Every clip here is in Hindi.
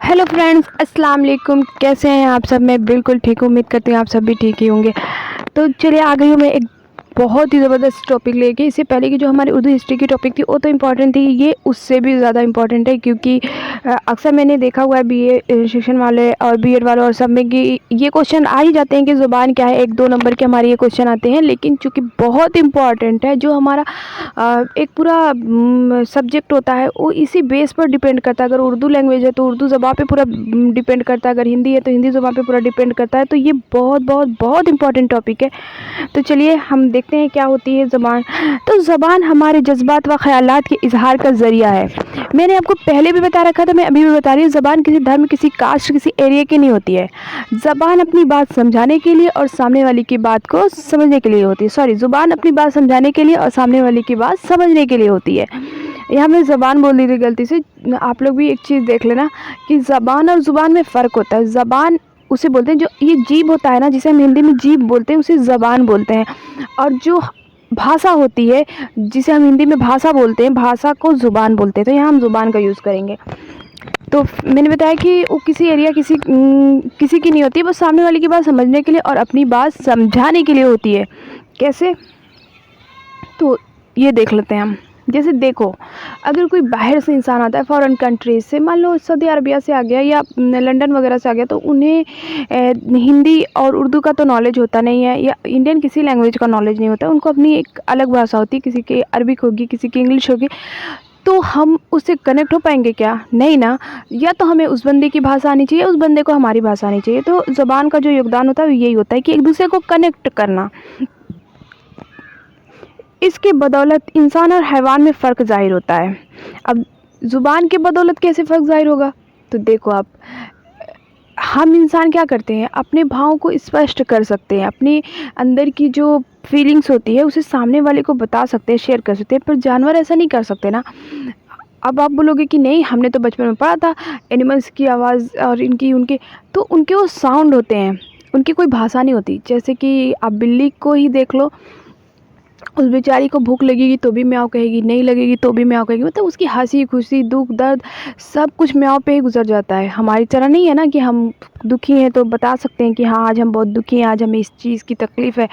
हेलो फ्रेंड्स, अस्सलाम वालेकुम। कैसे हैं आप सब? मैं बिल्कुल ठीक हूँ। उम्मीद करती हूँ आप सब भी ठीक ही होंगे। तो चलिए, आ गई हूँ मैं एक बहुत ही ज़बरदस्त टॉपिक लेके। इससे पहले की जो हमारी उर्दू हिस्ट्री की टॉपिक थी वो तो इम्पॉर्टेंट थी, ये उससे भी ज़्यादा इम्पॉर्टेंट है क्योंकि अक्सर मैंने देखा हुआ है बीए सेक्शन वाले और बीएड वाले और सब में कि ये क्वेश्चन आ ही जाते हैं कि ज़ुबान क्या है। 1-2 नंबर के हमारे ये क्वेश्चन आते हैं, लेकिन चूँकि बहुत इम्पॉर्टेंट है, जो हमारा एक पूरा सब्जेक्ट होता है वो इसी बेस पर डिपेंड करता है। अगर उर्दू लैंग्वेज है तो उर्दू ज़बान पे पूरा डिपेंड करता है, अगर हिंदी है तो हिंदी ज़बान पे पूरा डिपेंड करता है। तो ये बहुत बहुत बहुत इंपॉर्टेंट टॉपिक है। तो चलिए हम देखते हैं क्या होती है ज़बान। तो ज़बान हमारे जज्बात व ख़यालात के इजहार का ज़रिया है। मैंने आपको पहले भी बता रखा था, मैं अभी भी बता रही हूँ, ज़बान किसी धर्म, किसी कास्ट, किसी एरिया की नहीं होती है। ज़बान अपनी बात समझाने के लिए और सामने वाले की बात को समझने के लिए होती है। सॉरी, ज़ुबान अपनी बात समझाने के लिए और सामने वाले की बात समझने के लिए होती है। यहाँ मैं ज़बान बोल दी थी गलती से। आप लोग भी एक चीज़ देख लेना कि ज़बान और ज़ुबान में फ़र्क होता है। ज़बान उसे बोलते हैं, जो ये जीभ होता है ना, जिसे हम हिंदी में जीभ बोलते हैं, उसे ज़बान बोलते हैं। और जो भाषा होती है, जिसे हम हिंदी में भाषा बोलते हैं, भाषा को ज़ुबान बोलते हैं। तो यहाँ हम ज़ुबान का यूज़ करेंगे। तो मैंने बताया कि वो किसी एरिया, किसी की नहीं होती है, बस सामने वाले की बात समझने के लिए और अपनी बात समझाने के लिए होती है। कैसे? तो ये देख लेते हैं हम। जैसे देखो, अगर कोई बाहर से इंसान आता है फॉरेन कंट्रीज से, मान लो सऊदी अरबिया से आ गया या लंदन वगैरह से आ गया, तो उन्हें हिंदी और उर्दू का तो नॉलेज होता नहीं है, या इंडियन किसी लैंग्वेज का नॉलेज नहीं होता। उनको अपनी एक अलग भाषा होती है, किसी की अरबिक होगी, किसी की इंग्लिश होगी। तो हम उससे कनेक्ट हो पाएंगे क्या? नहीं ना। या तो हमें उस बंदे की भाषा आनी चाहिए, उस बंदे को हमारी भाषा आनी चाहिए। तो ज़बान का जो योगदान होता है यही होता है कि एक दूसरे को कनेक्ट करना। इसके बदौलत इंसान और हैवान में फ़र्क ज़ाहिर होता है। अब ज़ुबान के बदौलत कैसे फ़र्क ज़ाहिर होगा? तो देखो आप, हम इंसान क्या करते हैं, अपने भावों को स्पष्ट कर सकते हैं, अपने अंदर की जो फीलिंग्स होती है उसे सामने वाले को बता सकते हैं, शेयर कर सकते हैं, पर जानवर ऐसा नहीं कर सकते ना। अब आप बोलोगे कि नहीं, हमने तो बचपन में पढ़ा था एनिमल्स की आवाज़ और इनकी उनके, तो उनके वो साउंड होते हैं, उनकी कोई भाषा नहीं होती। जैसे कि आप बिल्ली को ही देख लो, उस बेचारी को भूख लगेगी तो भी म्याऊं कहेगी, नहीं लगेगी तो भी म्याऊं कहेगी। मतलब उसकी हंसी खुशी, दुख दर्द सब कुछ म्याऊं पे ही गुजर जाता है। हमारी तरह नहीं है ना कि हम दुखी हैं तो बता सकते हैं कि हाँ आज हम बहुत दुखी हैं, आज हमें इस चीज़ की तकलीफ़ है।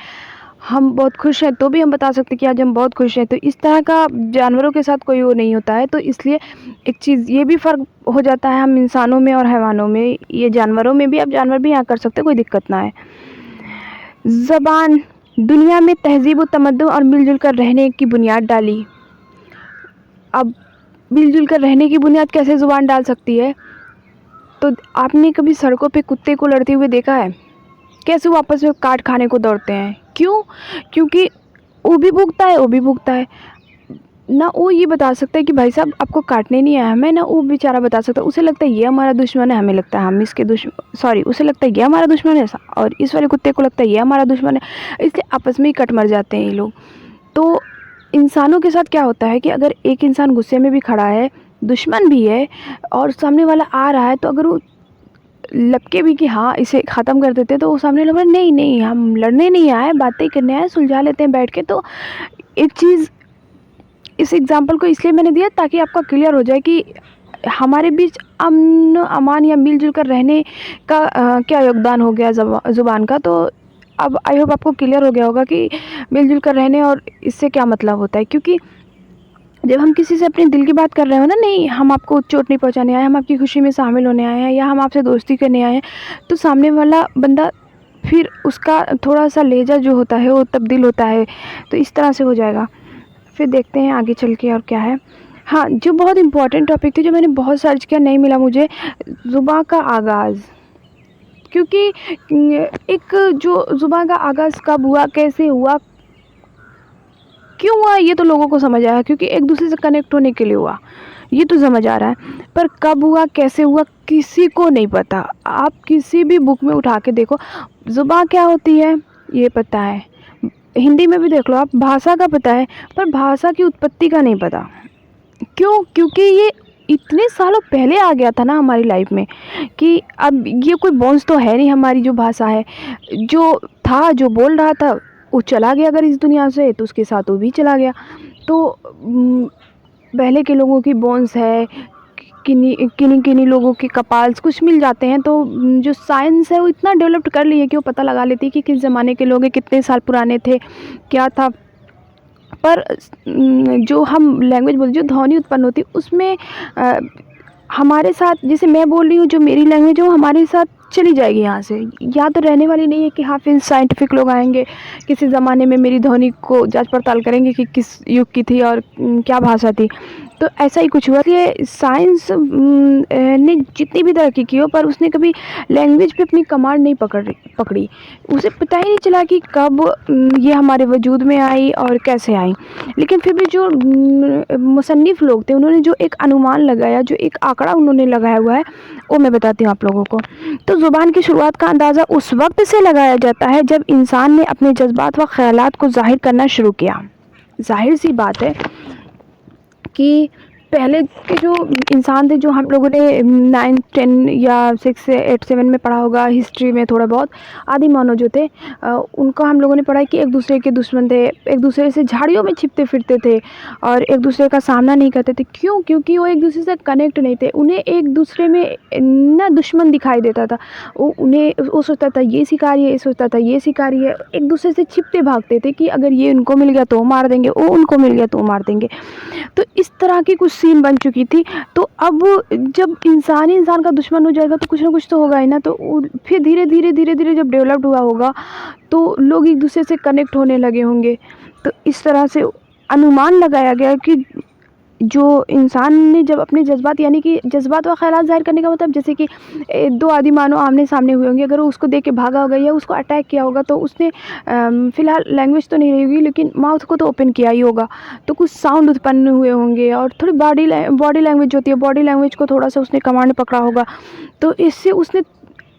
हम बहुत खुश हैं तो भी हम बता सकते हैं कि आज हम बहुत खुश हैं। तो इस तरह का जानवरों के साथ कोई वो नहीं होता है। तो इसलिए एक चीज़ ये भी फ़र्क हो जाता है हम इंसानों में और हैवानों में। ये जानवरों में भी, आप जानवर भी यहाँ कर सकते हैं, कोई दिक्कत ना है। ज़बान दुनिया में तहज़ीब व तमद्दुन और मिलजुल कर रहने की बुनियाद डाली। अब मिलजुल कर रहने की बुनियाद कैसे ज़ुबान डाल सकती है? तो आपने कभी सड़कों पे कुत्ते को लड़ते हुए देखा है? कैसे वो आपस में काट खाने को दौड़ते हैं? क्यों? क्योंकि वो भी भूखता है, वो भी भूखता है ना। वो ये बता सकता है कि भाई साहब आपको काटने नहीं आया हमें, ना वो बेचारा बता सकता है। उसे लगता है ये हमारा दुश्मन है, हमें लगता है हम इसके दुश्मन, सॉरी, उसे लगता है ये हमारा दुश्मन है और इस वाले कुत्ते को लगता है ये हमारा दुश्मन है। इसलिए आपस में ही कट मर जाते हैं ये लोग। तो इंसानों के साथ क्या होता है कि अगर एक इंसान गुस्से में भी खड़ा है, दुश्मन भी है, और सामने वाला आ रहा है, तो अगर वो लपके भी कि हाँ इसे ख़त्म कर देते हैं, तो वो सामने वाला नहीं नहीं, हम लड़ने नहीं आए, बातें करने आए, सुलझा लेते हैं बैठ के। तो एक चीज़, इस एग्ज़ाम्पल को इसलिए मैंने दिया ताकि आपका क्लियर हो जाए कि हमारे बीच अमन अमान या मिलजुल कर रहने का क्या योगदान हो गया ज़ुबान का। तो अब आई होप आपको क्लियर हो गया होगा कि मिलजुल कर रहने और इससे क्या मतलब होता है। क्योंकि जब हम किसी से अपने दिल की बात कर रहे हो ना, नहीं हम आपको चोट नहीं पहुंचाने आए, हम आपकी खुशी में शामिल होने आए हैं, या हम आपसे दोस्ती करने आए हैं, तो सामने वाला बंदा फिर उसका थोड़ा सा लहजा जो होता है वो तब्दील होता है। तो इस तरह से हो जाएगा। फिर देखते हैं आगे चल के और क्या है। हाँ, जो बहुत इम्पोर्टेंट टॉपिक थी, जो मैंने बहुत सर्च किया, नहीं मिला मुझे, ज़ुबान का आगाज़। क्योंकि एक जो ज़ुबान का आगाज़ कब हुआ, कैसे हुआ, क्यों हुआ, ये तो लोगों को समझ आया क्योंकि एक दूसरे से कनेक्ट होने के लिए हुआ, ये तो समझ आ रहा है। पर कब हुआ, कैसे हुआ, किसी को नहीं पता। आप किसी भी बुक में उठा के देखो, ज़ुबान क्या होती है ये पता है, हिंदी में भी देख लो आप, भाषा का पता है, पर भाषा की उत्पत्ति का नहीं पता। क्यों? क्योंकि ये इतने सालों पहले आ गया था ना हमारी लाइफ में, कि अब ये कोई बोन्स तो है नहीं। हमारी जो भाषा है, जो था, जो बोल रहा था, वो चला गया अगर इस दुनिया से, तो उसके साथ वो भी चला गया। तो पहले के लोगों की बोन्स है, किन्हीं किन्हीं किन्हीं लोगों के कपाल्स कुछ मिल जाते हैं। तो जो साइंस है वो इतना डेवलप्ड कर ली है कि वो पता लगा लेती है कि किस ज़माने के लोग हैं, कितने साल पुराने थे, क्या था। पर जो हम लैंग्वेज बोलते, जो ध्वनि उत्पन्न होती है उसमें हमारे साथ, जैसे मैं बोल रही हूँ, जो मेरी लैंग्वेज है वो हमारे साथ चली जाएगी यहाँ से, या तो रहने वाली नहीं है कि हाँ फिर साइंटिफिक लोग आएंगे किसी ज़माने में मेरी ध्वनि को जांच पड़ताल करेंगे कि किस युग की थी और क्या भाषा थी। तो ऐसा ही कुछ हुआ। ये साइंस ने जितनी भी तरक्की की हो, पर उसने कभी लैंग्वेज पे अपनी कमांड नहीं पकड़ी। उसे पता ही नहीं चला कि कब ये हमारे वजूद में आई और कैसे आई। लेकिन फिर भी जो मुसन्निफ़ लोग थे, उन्होंने जो एक अनुमान लगाया, जो एक आंकड़ा उन्होंने लगाया हुआ है, वो मैं बताती हूँ आप लोगों को। तो ज़ुबान की शुरुआत का अंदाज़ा उस वक्त से लगाया जाता है जब इंसान ने अपने जज्बात व ख़यालात को ज़ाहिर करना शुरू किया। ज़ाहिर सी बात है कि पहले के जो इंसान थे, जो हम लोगों ने 9, 10 या 6 से 8, 7 में पढ़ा होगा हिस्ट्री में थोड़ा बहुत, आदि मानव जो थे, उनका हम लोगों ने पढ़ा कि एक दूसरे के दुश्मन थे, एक दूसरे से झाड़ियों में छिपते फिरते थे और एक दूसरे का सामना नहीं करते थे। क्यों? क्योंकि वो एक दूसरे से कनेक्ट नहीं थे। उन्हें एक दूसरे में ना दुश्मन दिखाई देता था। वो सोचता था ये शिकारी है, ये सोचता था ये शिकारी है। एक दूसरे से छिपते भागते थे कि अगर ये उनको मिल गया तो मार देंगे, वो उनको मिल गया तो मार देंगे। तो इस तरह की कुछ सीन बन चुकी थी। तो अब जब इंसान ही इंसान का दुश्मन हो जाएगा तो कुछ ना कुछ तो होगा ही ना। तो फिर धीरे धीरे जब डेवलप्ड हुआ होगा तो लोग एक दूसरे से कनेक्ट होने लगे होंगे। तो इस तरह से अनुमान लगाया गया कि जो इंसान ने जब अपने जज्बात, यानी कि जज्बात व ख़यालात ज़ाहिर करने का मतलब, जैसे कि दो आदि मानव आमने सामने हुए होंगे, अगर वो उसको देख के भागा होगा या उसको अटैक किया होगा तो उसने फ़िलहाल लैंग्वेज तो नहीं रही होगी, लेकिन माउथ को तो ओपन किया ही होगा। तो कुछ साउंड उत्पन्न हुए होंगे और थोड़ी बॉडी लैंग्वेज होती है, बॉडी लैंग्वेज को थोड़ा सा उसने कमांड पकड़ा होगा। तो इससे उसने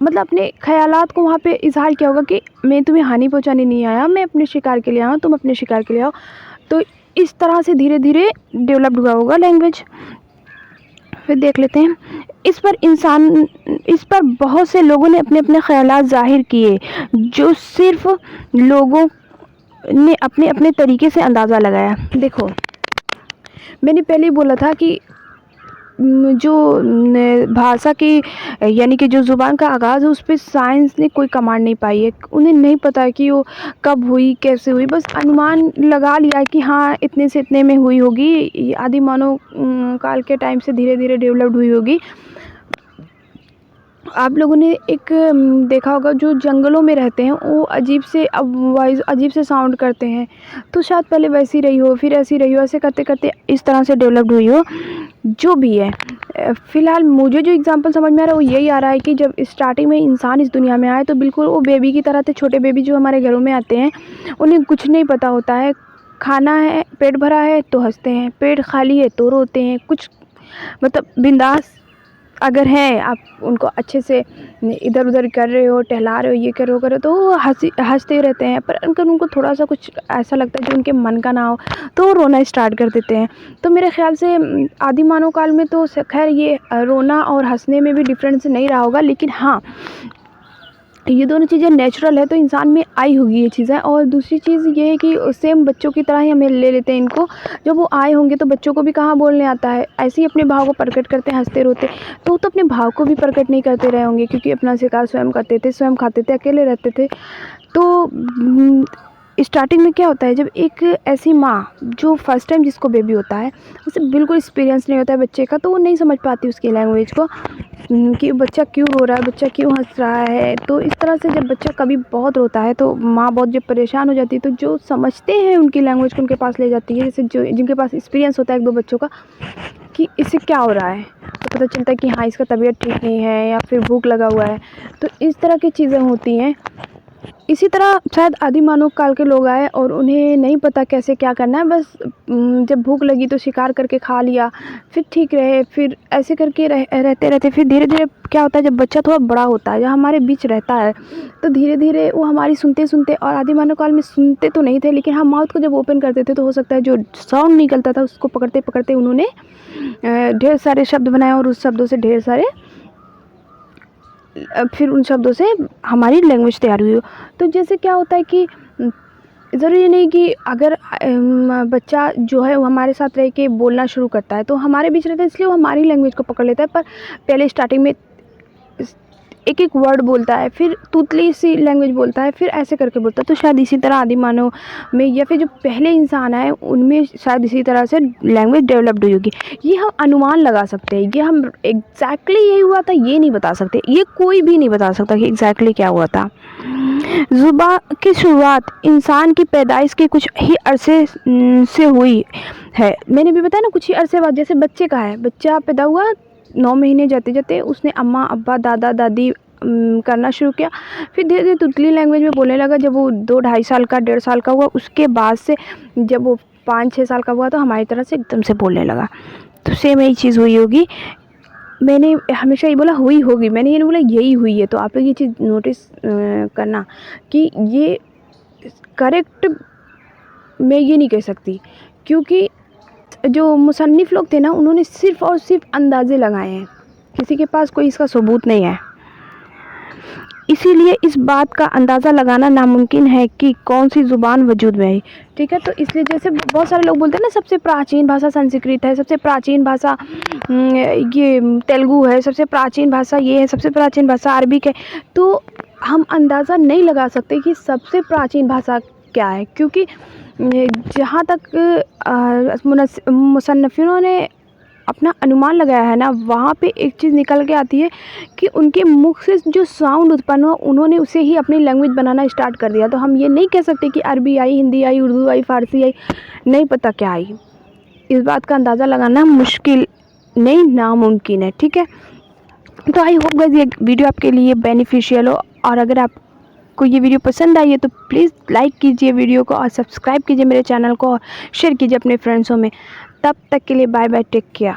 मतलब अपने ख़यालात को वहाँ पे इज़हार किया होगा कि मैं तुम्हें हानि पहुँचाने नहीं आया, मैं अपने शिकार के लिए आया हूँ, तुम अपने शिकार के लिए आओ। तो इस तरह से धीरे धीरे डेवलप्ड हुआ होगा लैंग्वेज। फिर देख लेते हैं, इस पर बहुत से लोगों ने अपने अपने ख़यालात ज़ाहिर किए, जो सिर्फ लोगों ने अपने अपने तरीके से अंदाज़ा लगाया। देखो, मैंने पहले ही बोला था कि जो भाषा की, यानी कि जो ज़ुबान का आगाज़ है, उस पे साइंस ने कोई कमांड नहीं पाई है। उन्हें नहीं पता है कि वो कब हुई, कैसे हुई, बस अनुमान लगा लिया है कि हाँ इतने से इतने में हुई होगी, ये आदि मानव काल के टाइम से धीरे धीरे डेवलप्ड हुई होगी। आप लोगों ने एक देखा होगा, जो जंगलों में रहते हैं वो अजीब से वॉइस, अजीब से साउंड करते हैं। तो शायद पहले वैसी रही हो, फिर ऐसी रही हो, ऐसे करते करते इस तरह से डेवलप्ड हुई हो। जो भी है, फ़िलहाल मुझे जो एग्ज़ाम्पल समझ में आ रहा है वो यही आ रहा है कि जब स्टार्टिंग में इंसान इस दुनिया में आए तो बिल्कुल वो बेबी की तरह थे। छोटे बेबी जो हमारे घरों में आते हैं, उन्हें कुछ नहीं पता होता है। खाना है, पेट भरा है तो हँसते हैं, पेट खाली है तो रोते हैं। कुछ मतलब बिंदास अगर हैं, आप उनको अच्छे से इधर उधर कर रहे हो, टहला रहे हो, ये कर रहे हो तो वो हँसते रहते हैं। पर अगर उनको थोड़ा सा कुछ ऐसा लगता है जो उनके मन का ना हो तो वो रोना स्टार्ट कर देते हैं। तो मेरे ख़्याल से आदि मानव काल में तो खैर ये रोना और हँसने में भी डिफरेंस नहीं रहा होगा, लेकिन हाँ ये दोनों चीज़ें नेचुरल है तो इंसान में आई होगी ये चीज़ें। और दूसरी चीज़ ये है कि सेम बच्चों की तरह ही हमें ले लेते हैं इनको। जब वो आए होंगे तो बच्चों को भी कहाँ बोलने आता है, ऐसे ही अपने भाव को प्रकट करते हैं, हंसते रोते। तो वो तो अपने भाव को भी प्रकट नहीं करते रहे होंगे, क्योंकि अपना शिकार स्वयं करते थे, स्वयं खाते थे, अकेले रहते थे। तो स्टार्टिंग में क्या होता है, जब एक ऐसी माँ जो फर्स्ट टाइम जिसको बेबी होता है, उसे बिल्कुल एक्सपीरियंस नहीं होता है बच्चे का, तो वो नहीं समझ पाती उसकी लैंग्वेज को कि बच्चा क्यों रो रहा है, बच्चा क्यों हंस रहा है। तो इस तरह से जब बच्चा कभी बहुत रोता है तो माँ बहुत जब परेशान हो जाती है, तो जो समझते हैं उनकी लैंग्वेज को उनके पास ले जाती है। जैसे जो जिनके पास एक्सपीरियंस होता है 1-2 बच्चों का कि इससे क्या हो रहा है, तो पता चलता है कि हाँ इसका तबीयत ठीक नहीं है या फिर भूख लगा हुआ है। तो इस तरह की चीज़ें होती हैं। इसी तरह शायद आदि मानव काल के लोग आए और उन्हें नहीं पता कैसे क्या करना है, बस जब भूख लगी तो शिकार करके खा लिया, फिर ठीक रहे, फिर ऐसे करके रहते रहते फिर धीरे धीरे क्या होता है, जब बच्चा थोड़ा बड़ा होता है, जब हमारे बीच रहता है, तो धीरे धीरे वो हमारी सुनते सुनते, और आदि मानव काल में सुनते तो नहीं थे, लेकिन हम माउथ को जब ओपन करते थे तो हो सकता है जो साउंड निकलता था उसको पकड़ते पकड़ते उन्होंने ढेर सारे शब्द बनाए और उस शब्दों से ढेर सारे फिर उन शब्दों से हमारी लैंग्वेज तैयार हुई हो। तो जैसे क्या होता है कि ज़रूरी नहीं कि अगर बच्चा जो है वो हमारे साथ रह के बोलना शुरू करता है तो हमारे बीच रहता है, इसलिए वो हमारी लैंग्वेज को पकड़ लेता है। पर पहले स्टार्टिंग में एक एक वर्ड बोलता है, फिर तूतली सी लैंग्वेज बोलता है, फिर ऐसे करके बोलता है। तो शायद इसी तरह आदि मानव में या फिर जो पहले इंसान है उनमें शायद इसी तरह से लैंग्वेज डेवलप्ड हुई होगी। ये हम अनुमान लगा सकते हैं, ये हम एग्जैक्टली यही हुआ था ये नहीं बता सकते, ये कोई भी नहीं बता सकता कि एग्जैक्टली क्या हुआ था। ज़ुबान की शुरुआत इंसान की पैदाइश के कुछ ही अरसे से हुई है। मैंने भी बताया ना, कुछ ही अरसे बाद। जैसे बच्चे का है, बच्चा पैदा हुआ, 9 महीने जाते जाते उसने अम्मा अब्बा दादा दादी करना शुरू किया, फिर धीरे धीरे तुतली लैंग्वेज में बोलने लगा। जब वो 2-2.5 साल का 1.5 साल का हुआ, उसके बाद से जब वो 5-6 साल का हुआ तो हमारी तरह से एकदम से बोलने लगा। तो सेम यही चीज़ हुई होगी। मैंने हमेशा ये बोला हुई होगी, मैंने ये नहीं बोला यही हुई है। तो आप लोग ये चीज़ नोटिस करना कि ये करेक्ट मैं ये नहीं कह सकती, क्योंकि जो मुसन्निफ़ लोग थे ना उन्होंने सिर्फ़ और सिर्फ अंदाज़े लगाए हैं, किसी के पास कोई इसका सबूत नहीं है। इसीलिए इस बात का अंदाज़ा लगाना नामुमकिन है कि कौन सी ज़ुबान वजूद में आई। ठीक है, तो इसलिए जैसे बहुत सारे लोग बोलते हैं ना सबसे प्राचीन भाषा संस्कृत है, सबसे प्राचीन भाषा ये तेलुगु है, सबसे प्राचीन भाषा ये है, सबसे प्राचीन भाषा अरबिक है। तो हम अंदाज़ा नहीं लगा सकते कि सबसे प्राचीन भाषा क्या है, क्योंकि जहाँ तक मुसन्निफ़िनों ने अपना अनुमान लगाया है ना, वहाँ पे एक चीज़ निकल के आती है कि उनके मुख से जो साउंड उत्पन्न हुआ उन्होंने उसे ही अपनी लैंग्वेज बनाना स्टार्ट कर दिया। तो हम ये नहीं कह सकते कि अरबी आई, हिंदी आई, उर्दू आई, फ़ारसी आई, नहीं पता क्या आई। इस बात का अंदाज़ा लगाना मुश्किल नहीं, नामुमकिन है। ठीक है, तो आई होप गाइस ये वीडियो आपके लिए बेनिफिशियल हो, और अगर आपको ये वीडियो पसंद आई है तो प्लीज़ लाइक कीजिए वीडियो को और सब्सक्राइब कीजिए मेरे चैनल को और शेयर कीजिए अपने फ्रेंड्सों में। तब तक के लिए बाय बाय, टेक केयर।